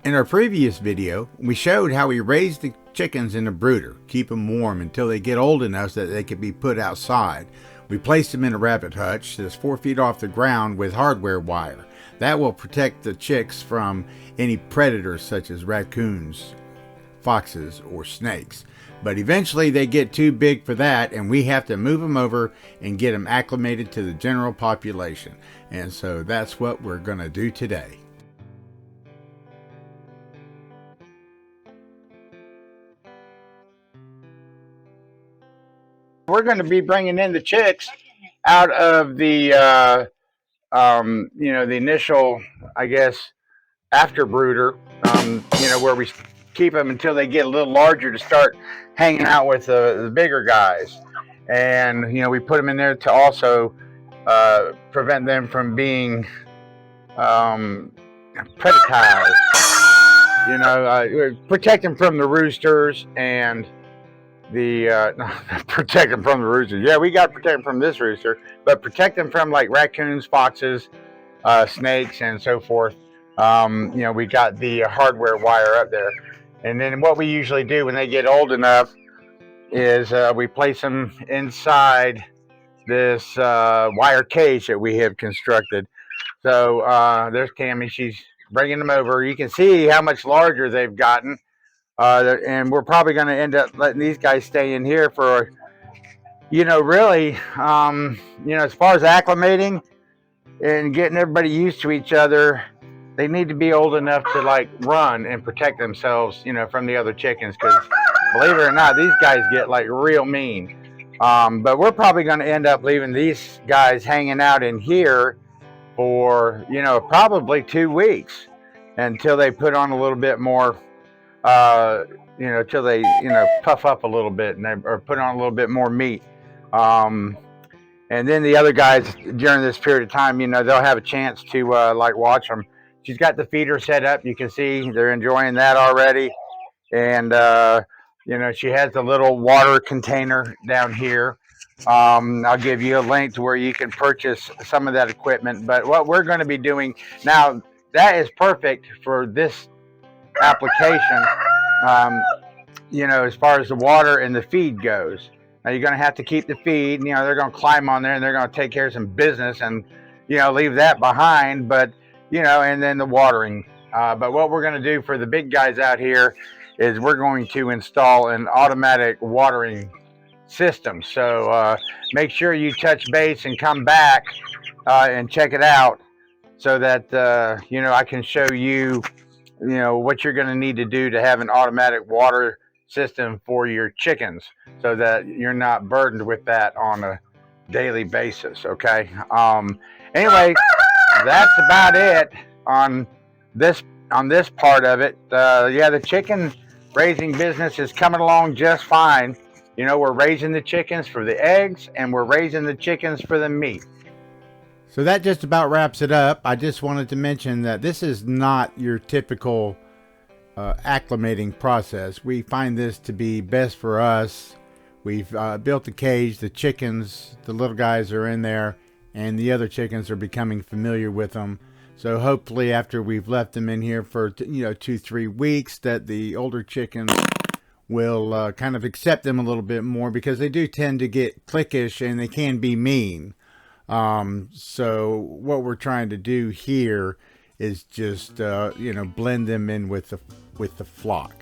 In our previous video, we showed how we raise the chickens in a brooder, keep them warm until they get old enough that they can be put outside. We placed them in a rabbit hutch that's 4 feet off the ground with hardware wire. That will protect the chicks from any predators such as raccoons, foxes, or snakes. But eventually they get too big for that, and we have to move them over and get them acclimated to the general population. And so that's what we're going to do today. We're going to be bringing in the chicks out of the, the initial, I guess, after brooder, where we keep them until they get a little larger to start hanging out with the bigger guys. And, we put them in there to also prevent them from being predatorized. Protect them from the roosters and protect them from the roosters. Yeah, we got to protect them from this rooster, but protect them from like raccoons, foxes, snakes, and so forth. We got the hardware wire up there. And then what we usually do when they get old enough is we place them inside this wire cage that we have constructed. So there's Cammie. She's bringing them over. You can see how much larger they've gotten. And we're probably going to end up letting these guys stay in here for, really, as far as acclimating and getting everybody used to each other, they need to be old enough to like run and protect themselves, from the other chickens. Because believe it or not, these guys get like real mean. But we're probably going to end up leaving these guys hanging out in here for, probably 2 weeks until they put on a little bit more. Till they, puff up a little bit or put on a little bit more meat. And then the other guys during this period of time, they'll have a chance to watch them. She's got the feeder set up. You can see they're enjoying that already. And, she has a little water container down here. I'll give you a link to where you can purchase some of that equipment. But what we're going to be doing now, that is perfect for this application, as far as the water and the feed goes. Now you're going to have to keep the feed, they're going to climb on there and they're going to take care of some business and, leave that behind, but, and then the watering. But what we're going to do for the big guys out here is we're going to install an automatic watering system. So make sure you touch base and come back and check it out so that, I can show you what you're going to need to do to have an automatic water system for your chickens so that you're not burdened with that on a daily basis. Okay. Anyway, that's about it on this part of it. The chicken raising business is coming along just fine. We're raising the chickens for the eggs and we're raising the chickens for the meat. So that just about wraps it up. I just wanted to mention that this is not your typical acclimating process. We find this to be best for us. We've built the cage. The chickens, the little guys are in there, and the other chickens are becoming familiar with them. So hopefully after we've left them in here for 2-3 weeks, that the older chickens will kind of accept them a little bit more, because they do tend to get cliquish and they can be mean. So what we're trying to do here is just blend them in with the flock.